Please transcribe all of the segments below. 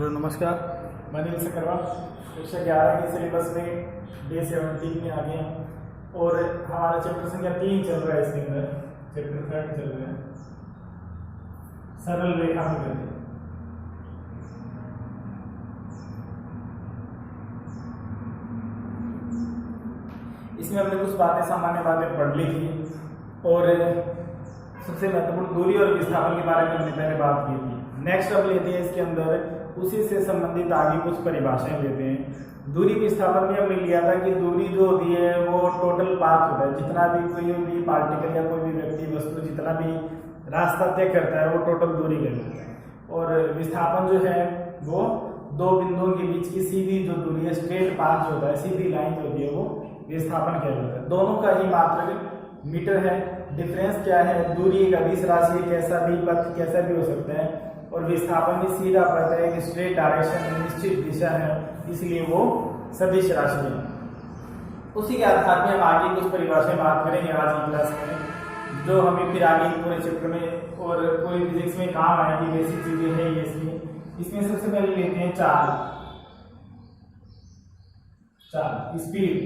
Hello नमस्कार, मैं नील सकरवा कक्षा 11 के सिलेबस में डे 17 में आ गए हैं और हमारा चैप्टर संख्या 3 चल रहा है। इसके अंदर चैप्टर 3 चल रहा है सरल रेखा में गति। इसमें हमने कुछ बातें सामान्य बातें पढ़ ली थी और सबसे महत्वपूर्ण दूरी और विस्थापन के बारे में हमने पहले बात की थी। नेक्स्ट अब लेते हैं इसके अंदर उसी से संबंधित आगे कुछ परिभाषाएं लेते हैं। दूरी विस्थापन में हमने लिया था कि दूरी जो होती है वो टोटल पाथ होता है, जितना भी कोई भी पार्टिकल या कोई भी व्यक्ति वस्तु जितना भी रास्ता तय करता है वो टोटल दूरी कहलाता है। और विस्थापन जो है वो दो बिंदुओं के बीच की सीधी जो दूरी है, स्ट्रेट पाथ जो होता है, सीधी लाइन जो होती है वो विस्थापन कहलाता है। दोनों का ही मात्रक मीटर है। डिफरेंस क्या है? दूरी एक अदिश राशि, कैसा भी पथ कैसा भी हो सकता है, और विस्थापन भी सीधा पथ है, एक स्ट्रेट डायरेक्शन में निश्चित दिशा है, इसलिए वो सदिश राशि है। उसी के आधार में हम आगे कुछ परिभाषाएं बात करेंगे आज की क्लास में, जो हमें फिर आगे पूरे चैप्टर में और कोई फिजिक्स में काम आएगी। बेसिक चीजें है ये इसमें सबसे पहले लेते हैं चाल। स्पीड।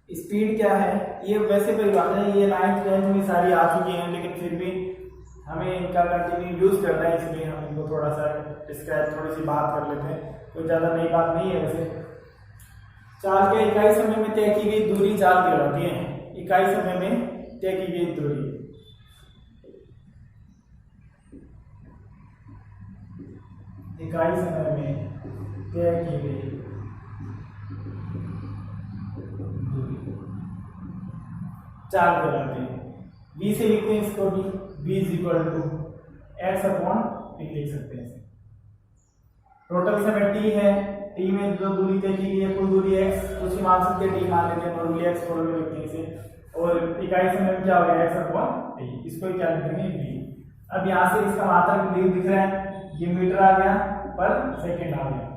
स्पीड क्या है? ये वैसे परिभाषा है, ये 9th 10th में सारी आ चुकी हैं, लेकिन फिर भी हमें इनका कंटिन्यू यूज करना है, इसलिए हम इनको थोड़ा सा डिस्क्राइब थोड़ी सी बात कर लेते हैं। कोई ज्यादा नई बात नहीं है वैसे। चाल के इकाई समय में तय की गई दूरी चाल कहलाती है। इकाई समय में तय की गई दूरी। इकाई समय में तय की गई चाल कहलाते हैं। v से लिखते हैं इसको भी, v is equal to x upon t लिख सकते हैं। टोटल समय t है, t में जो दूरी तय की गई है कोई दूरी x, कुछ मान सकते हैं t मान लेते हैं, नॉर्मली x फॉर्म में लिखते हैं इसे। और इकाई समय में क्या हो गया? x अपॉन t, इसको क्या लिखेंगे? v। अब यहाँ से इसका मात्रक दिख रहा है, ये मीटर आ गया पर सेकेंड आ गया।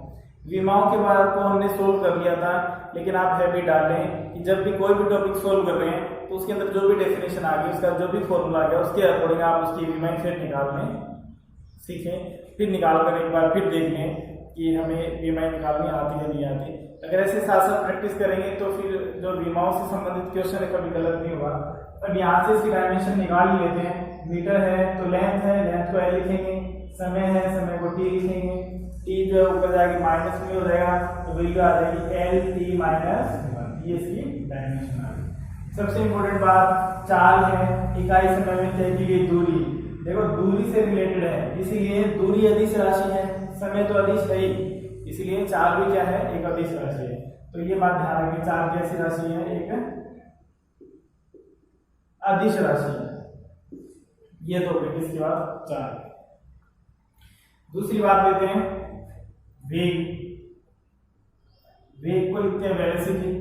विमाओं के बारे को हमने सोल्व कर लिया था, लेकिन आप हैबिट डालें कि जब भी कोई भी टॉपिक सोल्व कर रहे हैं तो उसके अंदर जो भी डेफिनेशन आ गई, उसका जो भी फॉर्मूला आ गया, उसके अकॉर्डिंग आप उसकी विमाएं फिर निकालने सीखें। फिर निकाल कर एक बार फिर देख लें कि हमें विमाएं निकालनी आती है नहीं आती। अगर ऐसे साथ साथ प्रैक्टिस करेंगे तो फिर जो विमाओं से संबंधित क्वेश्चन है कभी गलत नहीं होगा। अब यहाँ से इसकी डायमेंशन निकाल ही लेते हैं। मीटर है तो लेंथ है, लेंथ को L लिखेंगे। समय है, समय को T लिखेंगे। T जो है ऊपर जाएगी माइनस में हो जाएगा, तो वैल्यू आ जाएगी L T-1। ये इसकी डायमेंशन आ गई। सबसे इंपॉर्टेंट बात चाल है, इकाई समय में तय की गई दूरी। देखो दूरी से रिलेटेड है, इसीलिए दूरी अदिश राशि है, समय तो अदिश है ही, इसीलिए चाल भी क्या है? एक अदिश राशि है। तो ये बात ध्यान रखिए, चाल कैसी राशि है? एक अदिश राशि है। ये तो इसके बाद चाल। दूसरी बात लेते हैं वेग। वेग को लिखते हैं वेलोसिटी।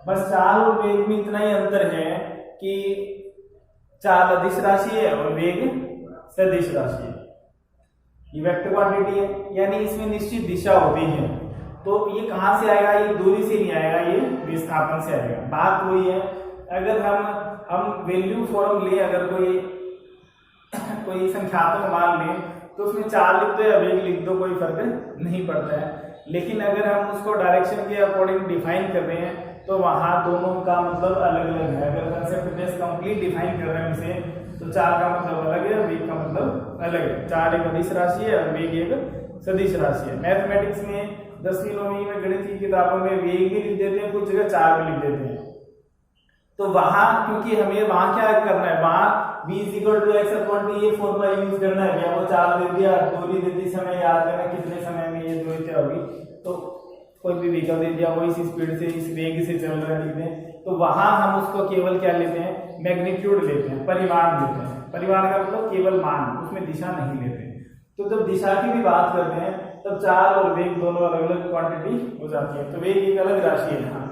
बस चाल और वेग में इतना ही अंतर है कि चाल अदिश राशि है और वेग सदिश राशि है। ये वेक्टर क्वांटिटी है, यानी इसमें निश्चित दिशा होती है। तो ये कहां से आएगा? ये दूरी से नहीं आएगा, ये विस्थापन से आएगा। बात वही है, अगर हम वैल्यू फॉर्म ले, अगर कोई संख्यात्मक मान लें तो उसमें चाल लिख दो या वेग लिख दो, कोई फर्क नहीं पड़ता है। लेकिन अगर हम उसको डायरेक्शन के अकॉर्डिंग डिफाइन कर रहे हैं तो वहां दोनों का मतलब अलग अलग है। अगर कंसेप्ट बेस कंप्लीट डिफाइन कर रहे हैं इसे, तो चाल का मतलब अलग है, वेग का मतलब अलग है। चाल एक अदिश राशि है और वेग एक सदिश राशि है। मैथमेटिक्स में 10वीं 9वीं में गणित की किताबों में वेग भी लिख देते हैं, कुछ जगह चाल भी लिख देते हैं। तो वहां क्योंकि हमें वहां क्या करना है, वहां v = x/t ये फॉर्मूला यूज करना है। क्या वो चाल दे दिया, दूरी दे दी, समय याद करना कितने समय में ये दूरी तय होगी, तो कोई भी व्हीकल दे दिया वो इस स्पीड से इस वेग से चल रहा है, ठीक है। तो वहां हम उसको केवल क्या लेते हैं? मैग्नीट्यूड लेते हैं, परिमाण लेते हैं। परिमाण का मतलब केवल मान, उसमें दिशा नहीं लेते। तो जब दिशा की भी बात करते हैं तब चाल और वेग दोनों अलग अलग क्वांटिटी हो जाती है। तो वेग एक अलग राशि है। हाँ,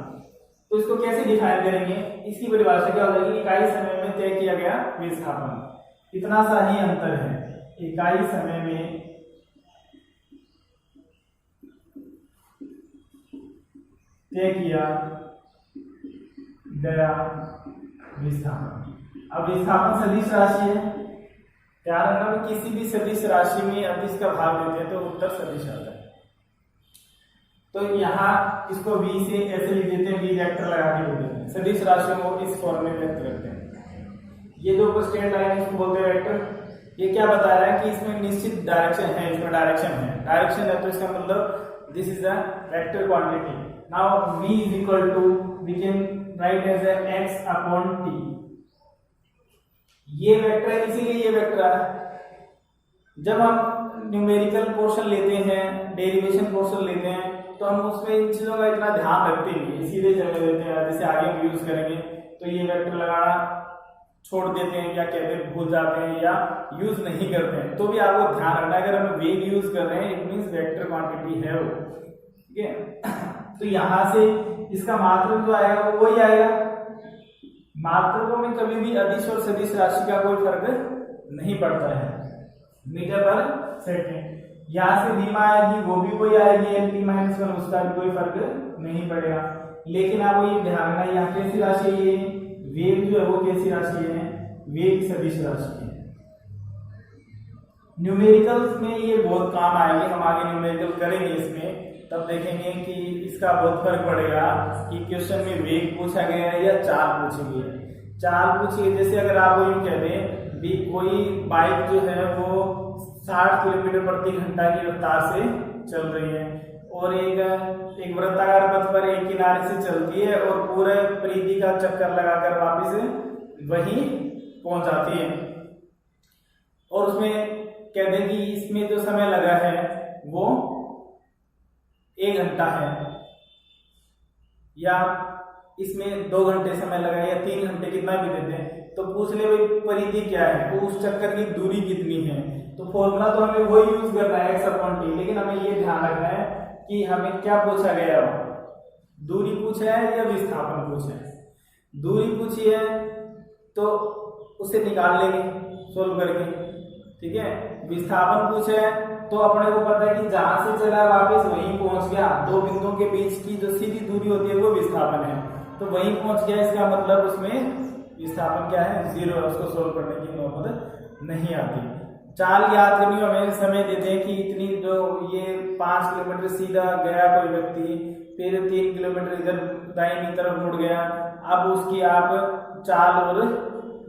तो इसको कैसे डिफाइन करेंगे? इसकी परिभाषा क्या हो जाएगी? इकाई समय में तय किया गया विस्थापन। इतना सा ही अंतर है, इकाई समय में तय किया गया विस्थापन। अब विस्थापन सदिश राशि है, ध्यान रखना में किसी भी सदिश राशि में अदिश का भाग देते हैं तो उत्तर सदिश आता है। तो यहाँ इसको v से ऐसे लिख देते हैं, v वेक्टर लगा के लिख देते हैं, सदिश राशियों को इस फॉर्म में व्यक्त करते हैं। ये दो स्ट्रेट लाइन इसको बोलते हैं वेक्टर। ये क्या बता रहा है कि इसमें निश्चित डायरेक्शन है, इसमें डायरेक्शन है तो इसका मतलब this is a vector quantity. Now v is equal to we can write as x upon t। ये वेक्टर है इसीलिए ये वेक्टर है। जब हम न्यूमेरिकल पोर्शन लेते हैं, डेरिवेशन पोर्शन लेते हैं, तो हम उसमें इन चीजों का इतना ध्यान रखते नहीं, सीधे चलने देते हैं। जैसे आगे हम यूज करेंगे तो ये वेक्टर लगाना छोड़ देते हैं या कहते हैं भूल जाते हैं या यूज नहीं करते हैं। तो भी आपको ध्यान रखना है, अगर हम वेग यूज कर रहे हैं इट मींस वेक्टर क्वांटिटी है वो, ठीक है। तो यहां से इसका मात्रक जो आएगा वो वही आएगा। मात्रकों में कभी भी अदिश और सदिश राशि का कोई फर्क नहीं पड़ता है मीटर पर सेकंड। यहाँ से रीमा आएगी वो भी कोई आएगी LP माइनस 1, उसका भी कोई फर्क नहीं पड़ेगा। लेकिन आपको ये ध्यान रखना है यहाँ कैसी राशि है, ये वेग जो है वो कैसी राशि है, वेग सदिश राशि है। न्यूमेरिकल्स में ये बहुत काम आएंगे, हम आगे न्यूमेरिकल करेंगे इसमें, तब देखेंगे कि इसका बहुत फर्क पड़ेगा कि क्वेश्चन में वेग पूछा गया है या चाल पूछी गई है। चाल पूछी है, जैसे अगर आप यूं कहते हैं भी कोई बाइक जो है वो 60 किलोमीटर प्रति घंटा की रफ्तार से चल रही है और एक वृत्ताकार पथ पर एक किनारे से चलती है और पूरे परिधि का चक्कर लगाकर वापस वहीं पहुंच जाती है, और उसमें कहते हैं कि इसमें जो समय लगा है वो 1 घंटा है, या इसमें 2 घंटे समय लगा है या 3 घंटे, कितना भी देते हैं। तो पूछ ले भाई परिधि क्या है, तो उस चक्कर की दूरी कितनी है। तो फॉर्मूला तो हमें वही यूज करना है x अपॉन t, लेकिन हमें ये ध्यान रखना है कि हमें क्या पूछा गया है, दूरी पूछा है या विस्थापन पूछा है। दूरी पूछी है तो उसे निकाल लेंगे सोल्व करके, ठीक है। विस्थापन पूछा है तो अपने को पता है कि जहां से चला वापस वहीं पहुंच गया, दो बिंदुओं के बीच की जो सीधी दूरी होती है वो विस्थापन है, तो वहीं पहुंच गया। इसका मतलब उसमें विस्थापन क्या है, 0 है, उसको सोल्व करने की नौबत नहीं आती। चाल याद करनी हो, हमें समय देते हैं कि इतनी जो ये 5 किलोमीटर सीधा गया कोई व्यक्ति, फिर 3 किलोमीटर इधर दाहिनी तरफ मुड़ गया, अब उसकी आप चाल और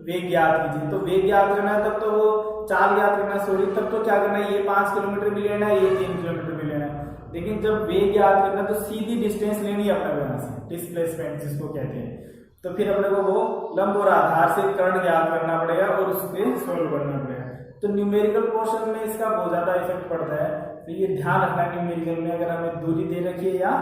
वेग याद कीजिए। तो वेग याद करना है तब तो वो चाल याद करना सॉरी, तब तो क्या करना है, ये 5 किलोमीटर भी लेना है, ये 3 किलोमीटर भी लेना है। लेकिन जब वेग याद करना तो सीधी डिस्टेंस लेनी है अपने यहाँ से, डिस्प्लेसमेंट जिसको कहते हैं। तो फिर अपने को वो लंब और आधार से कर्ण याद करना पड़ेगा और उसके सोल्व करना पड़ेगा। तो न्यूमेरिकल पोर्शन में इसका बहुत ज्यादा इफेक्ट पड़ता है, तो ये ध्यान रखना है न्यूमेरिकल में, अगर हमें दूरी दे रखी है या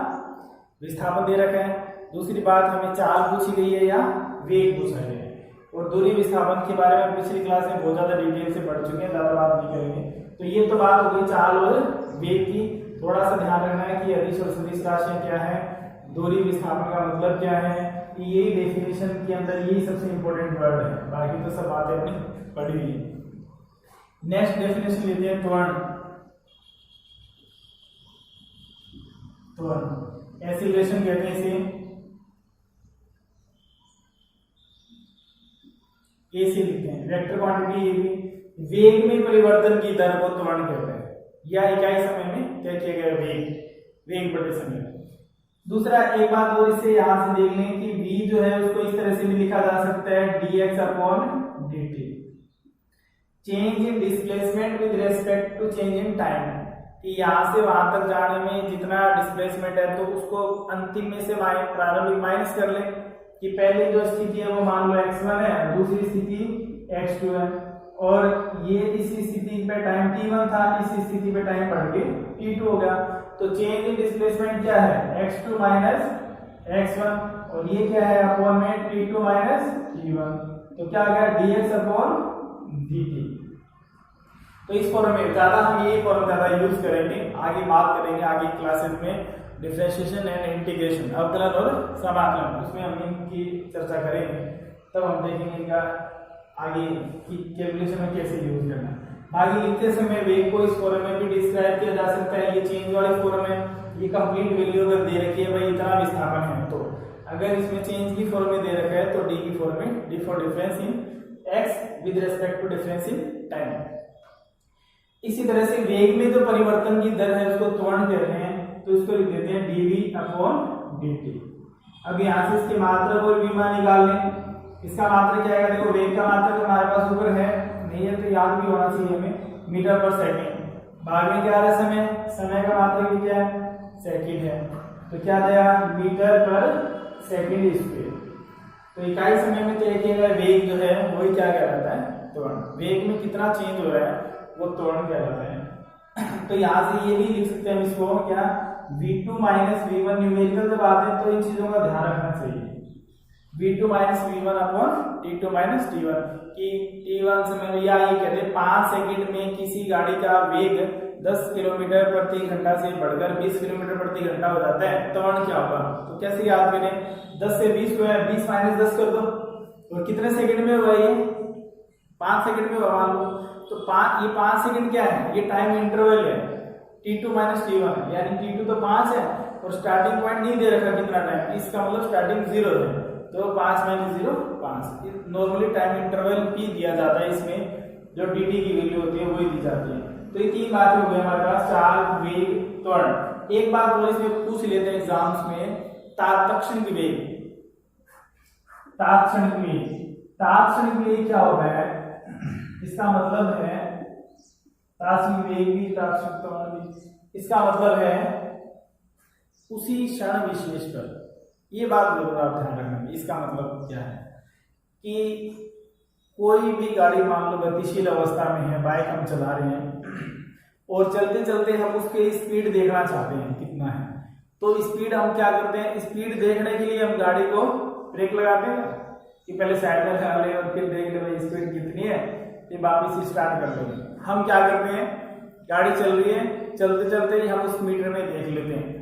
विस्थापन दे रखा है। दूसरी बात, हमें चाल पूछी गई है या वेग पूछा गया है। और दूरी विस्थापन के बारे में पिछली क्लास में बहुत ज्यादा डिटेल से पढ़ चुके हैं, ज्यादा बात नहीं करेंगे। तो ये तो बात हो गई चाल और वेग की। थोड़ा सा ध्यान रखना है कि अदिश और सदिश राशियां क्या है, दूरी विस्थापन का मतलब क्या है, कि यही डेफिनेशन के अंदर यही सबसे इंपॉर्टेंट वर्ड है, बाकी तो सब बातें अपनी पढ़ी हुई है। नेक्स्ट डेफिनेशन लेते हैं त्वरण। त्वरण एक्सीलरेशन कहते हैं इसे, ऐसे लिखते हैं, वेक्टर क्वांटिटी ये भी। वेग में परिवर्तन की दर को त्वरण कहते हैं, या इकाई समय में तय किया गया वेग बटे समय। दूसरा एक बात और इससे यहां से देख लें कि v जो है उसको इस तरह से भी लिखा जा सकता है dx upon dt, change in displacement with respect to change in time, कि यहां से वहां तक जाने में जितना डिस्प्लेसमेंट है तो उसको अंतिम में से प्रारंभिक माइनस कर लें, कि पहली जो स्थिति है वो मान लो x1 है, दूसरी स्थिति x2 है, और ये इस स्थिति पे टाइम t1 था, इस स्थिति पे टाइम बढ़ के t2 हो गया। तो चेंज इन डिस्प्लेसमेंट क्या है, x2 माइनस x1, और ये क्या है अपॉन में t2 माइनस t1, तो क्या आ गया dx अपॉन dt। तो इस फॉर्म में ज्यादा हम ये फॉर्म ज्यादा यूज करेंगे, आगे बात करेंगे आगे क्लासेस में डिफरेंशिएशन एंड इंटीग्रेशन, अवकलन और समाकलन, उसमें हम इनकी चर्चा करेंगे, तब हम देखेंगे इनका आगे की कैलकुलेशन में कैसे यूज करना। आगे लिखते समय वेग को इस फॉर्म में भी डिस्क्राइब किया जा सकता है, ये चेंज वाले फॉर्म में, ये कंप्लीट वैल्यू अगर दे रखी है भाई इतना विस्थापन है, तो अगर इसमें चेंज की फॉर्म में दे रखा है तो डी की फॉर्म में, d for difference in x with respect to difference in time. इसी तरह से वेग में जो परिवर्तन की दर है उसको त्वरण कहते हैं, तो इसको लिख देते हैं dv/dt। अब यहाँ से इसके मात्रक और विमा निकाल लें। इसका मात्रक क्या है, देखो वेग का मात्रक हमारे पास ऊपर है, नहीं है तो याद भी होना चाहिए हमें, मीटर पर सेकेंड। भाग में क्या आ रहा है, समय, समय का मात्रक भी क्या है, सेकेंड है, तो क्या देगा मीटर पर सेकेंड स्क्वायर। तो इकाई समय में तय किया गया वेग जो है वही क्या कहलाता है, त्वरण। वेग में कितना चेंज हो रहा है वो त्वरण कहलाता है। तो यहाँ से ये भी लिख सकते हैं हम इसको क्या, v2 माइनस v1। न्यूमेरिकल जब आते हैं तो इन चीजों का ध्यान रखना चाहिए। v2 minus v1 upon t2 minus t1 की t1 समय में, या ये कहते हैं 5 सेकंड में किसी गाड़ी का वेग 10 किलोमीटर प्रति घंटा से बढ़कर 20 किलोमीटर प्रति घंटा हो जाता है, त्वरण क्या होगा। तो कैसे याद करें, 10 से 20 को है, 20 माइनस 10 कर दो, और कितने सेकंड में हुआ ये, 5 सेकंड में हुआ मान लो। तो ये 5 सेकंड क्या है, ये टाइम इंटरवल है t2 माइनस t1, यानी t2 तो 5 है और स्टार्टिंग पॉइंट नहीं दे रखा कितना टाइम, इसका मतलब स्टार्टिंग 0 है, तो 5 माइनस 0 5। नॉर्मली टाइम इंटरवल भी दिया जाता है इसमें, जो dt की वैल्यू होती है वही दी जाती है। तो ये 3 बातें हो गई हमारे पास, चाल, वेग, त्वरण। एक बात और इसमें पूछ लेते हैं एग्जाम्स में, तात्क्षणिक वेग। तात्क्षणिक वेग, तात्क्षणिक वेग क्या होता है, इसका मतलब है तात्क्षणिक वेग भी, तात्क्षणिक त्वरण भी, इसका मतलब है उसी क्षण विशेष पर। ये बात जरूर आप ध्यान रखना, इसका मतलब क्या है कि कोई भी गाड़ी मान लो गतिशील अवस्था में है, बाइक हम चला रहे हैं और चलते चलते हम उसके स्पीड देखना चाहते हैं कितना है, तो स्पीड हम क्या करते हैं, स्पीड देखने के लिए हम गाड़ी को ब्रेक लगाते हैं कि पहले साइड में लगा ले और फिर देख ले स्पीड कितनी है, फिर वापस स्टार्ट कर लेंगे। हम क्या करते हैं, गाड़ी चल रही है, चलते चलते ही हम उस मीटर में देख लेते हैं,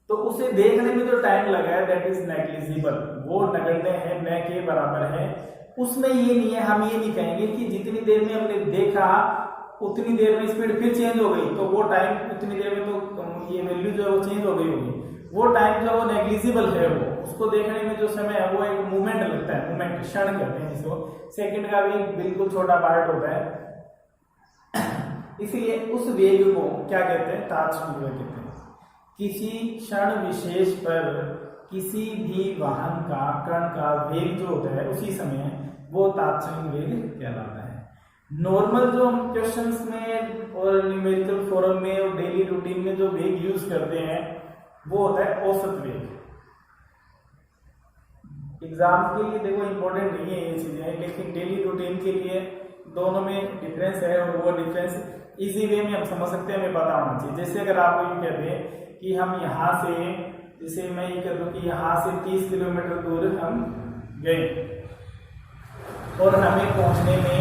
तो उसे देखने में जो टाइम लगा है दैट इज नेग्लिजिबल, वो नगण्य है, न के बराबर है। उसमें ये नहीं है, हम ये नहीं कहेंगे कि जितनी देर में हमने देखा उतनी देर में स्पीड फिर चेंज हो गई, तो वो टाइम उतनी देर में तो ये वैल्यू जो है वो चेंज हो गई होगी। वो टाइम जो है वो नेग्लिजिबल है, वो उसको देखने में जो समय है वो एक मूवमेंट लगता है, मूवमेंट, क्षण कहते हैं जिसको, सेकंड का भी बिल्कुल छोटा पार्ट होता है। इसलिए उस वेग को क्या कहते हैं, तात्क्षणिक वेग कहते हैं। किसी क्षण विशेष पर किसी भी वाहन का, कण का वेग जो होता है उसी समय, वो तात्क्षणिक वेग कहलाता है। नॉर्मल जो हम क्वेश्चंस में और न्यूमेरिकल फॉर्म में और डेली रूटीन में जो वेग यूज करते हैं वो होता है औसत वेग। एग्जाम के लिए देखो इंपॉर्टेंट नहीं है ये चीजें, लेकिन डेली रूटीन के लिए दोनों में डिफरेंस है, और वो डिफरेंस इजी वे में हम समझ सकते हैं, हमें पता होना चाहिए। जैसे अगर आपको ये कहते हैं कि हम यहाँ से, जैसे मैं ये कह दूं कि यहाँ से 30 किलोमीटर दूर हम गए और हमें पहुंचने में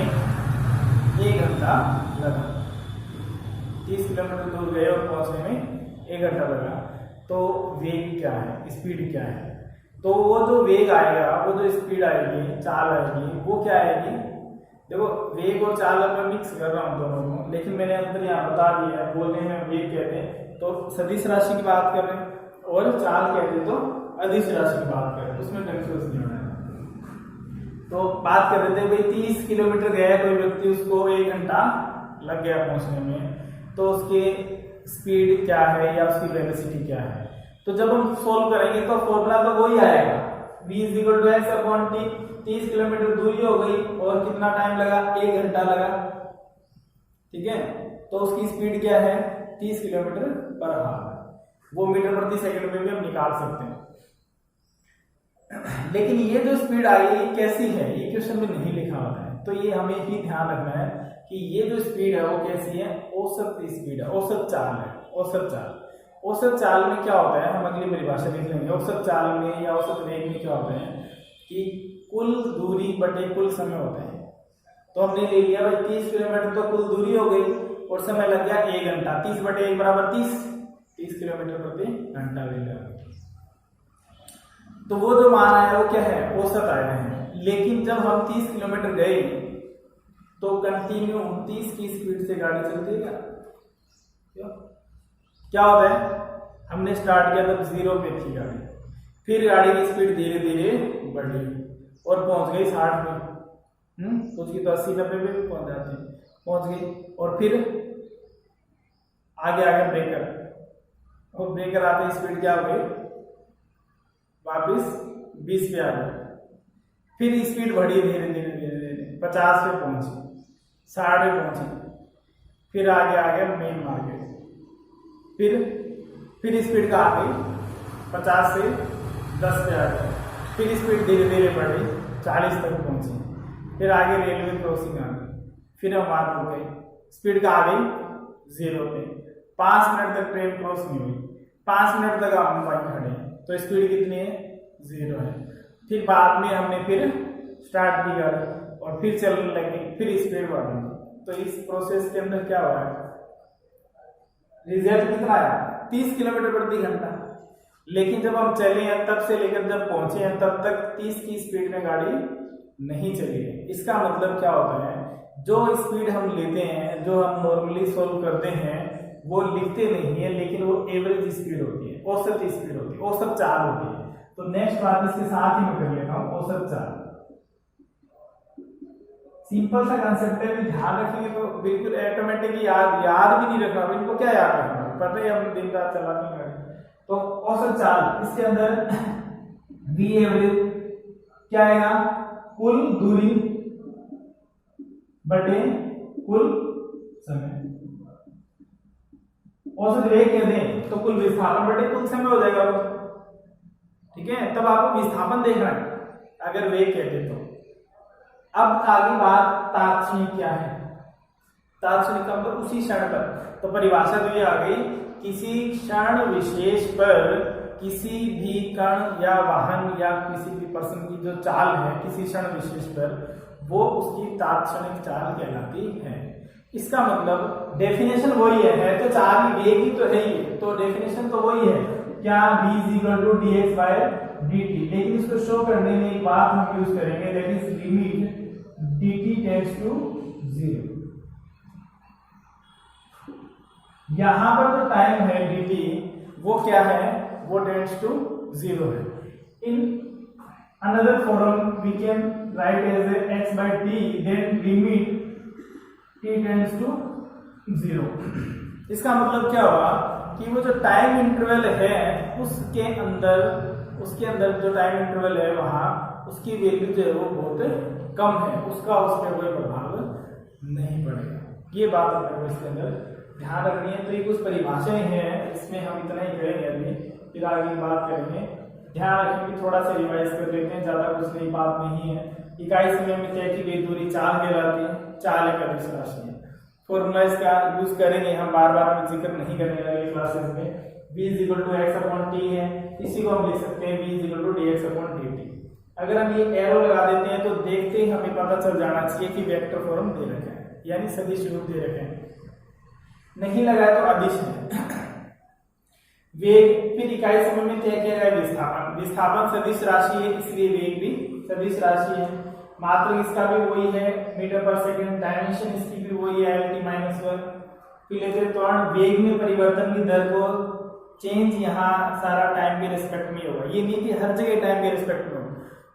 1 घंटा लगा, 30 किलोमीटर दूर गए और पहुंचने में 1 घंटा लगा, तो वेग क्या है, स्पीड क्या है। तो वो जो वेग आएगा, वो जो स्पीड आएगी, चाल आएगी, वो क्या आएगी, देखो वेग और चाल अब मैं मिक्स कर रहा हूँ दोनों को, लेकिन मैंने अंदर यहाँ बता दिया है, बोलने में वेग कहते हैं तो सदिश राशि की बात कर रहे हैं, और चाल कहते हैं तो अदिश राशि की बात कर रहे हैं, उसमें कंफ्यूज नहीं होना है। तो बात कर रहे थे भाई 30 किलोमीटर गया कोई व्यक्ति, उसको 1 घंटा लग गया पहुंचने में, तो उसके स्पीड क्या है या उसकी वेलोसिटी क्या है। तो जब हम सोल्व करेंगे तो फॉर्मूला तो वही आएगा, v = x/t। 30 किलोमीटर दूरी हो गई और कितना टाइम लगा, 1 घंटा लगा, ठीक है। तो उसकी स्पीड क्या है, 30 किलोमीटर पर आवर, वो मीटर प्रति सेकंड में भी हम निकाल सकते हैं। लेकिन ये जो स्पीड आई ये कैसी है, ये क्वेश्चन में नहीं लिखा होता है, तो ये हमें ही ध्यान रखना है कि ये जो स्पीड है वो कैसी है, औसत स्पीड है, औसत चाल है, औसत चाल। औसत चाल में क्या होता है, हम अगली परिभाषा देख लेंगे। औसत चाल में या औसत वेग में क्या होता है कि कुल दूरी बटे कुल समय होता है। तो हमने ले लिया भाई 30 किलोमीटर, तो कुल दूरी हो गई और समय लग गया 1 घंटा, 30 बटे 1 बराबर 30 किलोमीटर प्रति घंटा ले लिया। तो वो जो मान आया वो क्या है, औसत आया है। लेकिन जब हम 30 किलोमीटर गए तो कंटिन्यू 30 की स्पीड से गाड़ी चलती है क्या होता है, हमने स्टार्ट किया तब 0 पे थी गाड़ी, फिर गाड़ी की स्पीड धीरे धीरे बढ़ी और पहुंच गई 60 में, कुछ की तो 80-90 पे भी पहुंच गई। और फिर आगे आगे ब्रेकर, और ब्रेकर आते स्पीड क्या हो गई, वापस 20 पे आ गई। फिर स्पीड बढ़ी धीरे धीरे धीरे धीरे 50 पे पहुंची, 60 पे पहुंची, फिर आगे आ गया मेन मार्केट, फिर स्पीड का आ गई 50 से 10 पे आ गई, फिर स्पीड धीरे धीरे बढ़ी 40 तक पहुंची, फिर आगे रेलवे क्रॉसिंग आ गई, फिर हम वहां रुक गए, स्पीड का आ गई 0 पे। 5 मिनट तक ट्रेन क्रॉस नहीं हुई, 5 मिनट तक हम वहीं खड़े हैं, तो स्पीड कितनी है, 0 है। फिर बाद में हमने फिर स्टार्ट की गाड़ी और फिर चलने लगी, फिर स्पीड बढ़ी। तो इस प्रोसेस के अंदर क्या हो रहा है, रिजल्ट कितना आया, 30 किलोमीटर प्रति घंटा। लेकिन जब हम चले हैं तब से लेकर जब पहुंचे हैं तब तक 30 की स्पीड में गाड़ी नहीं चली है। इसका मतलब क्या होता है, जो स्पीड हम लेते हैं, जो हम नॉर्मली सोल्व करते हैं, वो लिखते नहीं है, लेकिन वो एवरेज स्पीड होती है, औसत स्पीड होती है, औसत चाल होती है। तो नेक्स्ट बात इसके साथ ही मैं कर लेता हूं, औसत चाल। सिंपल सा कंसेप्ट है, ध्यान रखेंगे तो बिल्कुल ऑटोमेटिक याद भी नहीं रखना, इनको क्या याद रखना, पता ही हम दिन रात चलाते हैं। तो औसत चाल, इसके अंदर वी एवरेज क्या आएगा, कुल दूरी बटे कुल समय। औसत वेग कह दें तो कुल विस्थापन बटे कुल समय हो जाएगा, ठीक है। तब आपको विस्थापन देखना है अगर वेग कहते तो। अब आगे बात तात्क्षणिक क्या है, तात्क्षणिक का मतलब उसी क्षण पर। तो परिभाषा तो ये आ गई, किसी क्षण विशेष पर किसी भी कण या वाहन या किसी भी पर्सन की जो चाल है किसी क्षण विशेष पर, वो उसकी तात्क्षणिक चाल कहलाती है। इसका मतलब डेफिनेशन वही है, तो चाल की वेग ही तो है ही, तो डेफिनेशन तो वही है क्या, v = dx/dt। लेकिन इसको शो करने में एक बात हम यूज करेंगे, that is limit dt tends to 0। यहां पर जो टाइम है dt वो क्या है, वो टेंड्स टू 0 है। In another form we can write as x/t, then limit t tends to 0। इसका मतलब क्या हुआ कि वो जो टाइम इंटरवल है उसके अंदर जो टाइम इंटरवल है वहां उसकी वैल्यू जो है वो बहुत कम है, उसका उस पर कोई प्रभाव नहीं पड़ेगा। ये बात अपने को इसके अंदर ध्यान रखनी है। तो ये कुछ परिभाषाएं हैं, इसमें हम इतना ही करेंगे अभी, फिर आगे बात करेंगे। ध्यान रखें कि थोड़ा सा रिवाइज कर लेते हैं, ज्यादा कुछ नई बात नहीं है। इकाई समय में तय की गई दूरी चाल कहलाती है, चाल एक अदिश राशि है। फॉर्मूला इसका यूज करेंगे हम, बार बार हम जिक्र नहीं करेंगे अगली क्लासेस में। v = x/t है, इसी को हम लिख सकते हैं v = dx/dt। अगर हम ये एरो लगा देते हैं तो देखते ही हमें पता चल जाना चाहिए कि वेक्टर फॉर्म दे रखे हैं, यानी सदिश रूप दे रखे हैं। नहीं लगा तो अदिश है। वेग, फिर इकाई समय में तय किया गया विस्थापन। विस्थापन सदिश राशि है, इसलिए वेग भी सदिश राशि है। मात्रक इसका भी वही है, मीटर पर सेकंड। डायमेंशन इसकी भी वही है, Lt-1। फिर लेते त्वरण, वेग में परिवर्तन की दर को चेंज यहाँ सारा टाइम के रिस्पेक्ट में होगा, ये नहीं कि हर जगह टाइम के रिस्पेक्ट में हो।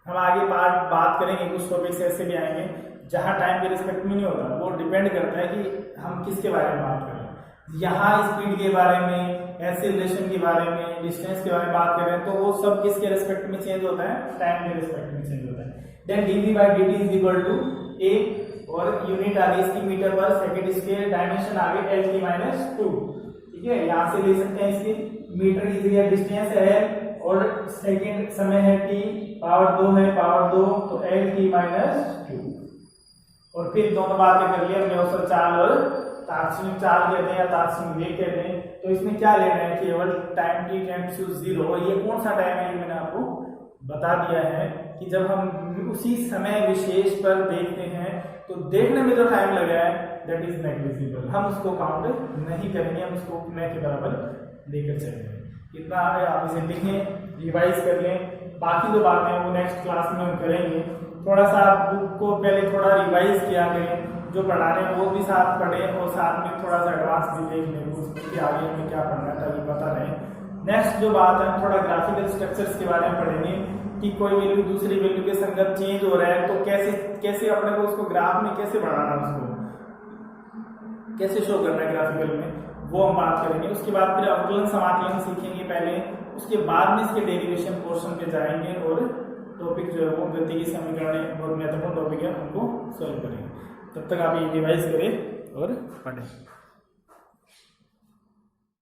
हम आगे बात करेंगे, कुछ टॉपिक्स ऐसे भी आएंगे जहाँ टाइम के रिस्पेक्ट में नहीं होता। वो डिपेंड करता है कि हम किसके बारे में बात करें। यहाँ स्पीड के बारे में, एक्सीलरेशन के बारे में, डिस्टेंस के बारे में बात करें तो वो सब किसके रिस्पेक्ट में चेंज होता है, टाइम के रिस्पेक्ट में चेंज होता है। देन dv/dt = a, और यूनिट आ गई इसकी मीटर पर सेकंड स्क्वायर। डायमेंशन आ गई Lt-2, ठीक है। यहाँ से ले सकते हैं इसकी मीटर की जगह डिस्टेंस है और सेकंड समय है t, पावर 2 है, पावर 2, तो Lt-2। और फिर दोनों बातें कर लिया हमने, औसत चाल और तात्क्षणिक चाल कहते हैं या तात्क्षणिक वेग कहते हैं। तो इसमें क्या लेना है, केवल टाइम t टेंड्स टू 0। ये कौन सा टाइम है, ये मैंने आपको बता दिया है कि जब हम उसी समय विशेष पर देखते हैं तो देखने में जो टाइम लगा है दैट इज नेग्लिजिबल, हम उसको काउंट नहीं करेंगे, हम उसको न के बराबर लेकर चलेंगे। इतना है, आप इसे लिखें, रिवाइज कर लें। बाकी जो बातें हैं वो नेक्स्ट क्लास में हम करेंगे। थोड़ा सा बुक को पहले थोड़ा रिवाइज किया करें, जो पढ़ा रहे हैं वो भी साथ पढ़ें और साथ में थोड़ा सा एडवांस भी देख लें उसमें कि आगे हमें क्या पढ़ना है ताकि पता रहे। नेक्स्ट जो बात है, थोड़ा ग्राफिकल स्ट्रक्चर्स के बारे में पढ़ेंगे कि कोई वैल्यू दूसरी वैल्यू के संगत चेंज हो रहा है तो कैसे कैसे अपने को उसको ग्राफ में कैसे बढ़ाना, उसको कैसे शो करना है ग्राफिकल में, वो हम बात करेंगे। उसके बाद फिर अवकलन समाकलन सीखेंगे पहले, उसके बाद में इसके डेरिवेशन पोर्शन पे जाएंगे और टॉपिक जो है वो गति की समीकरण बहुत महत्वपूर्ण टॉपिक है, उनको सॉल्व करेंगे। तब तक आप ये रिवाइज करें और पढ़ें।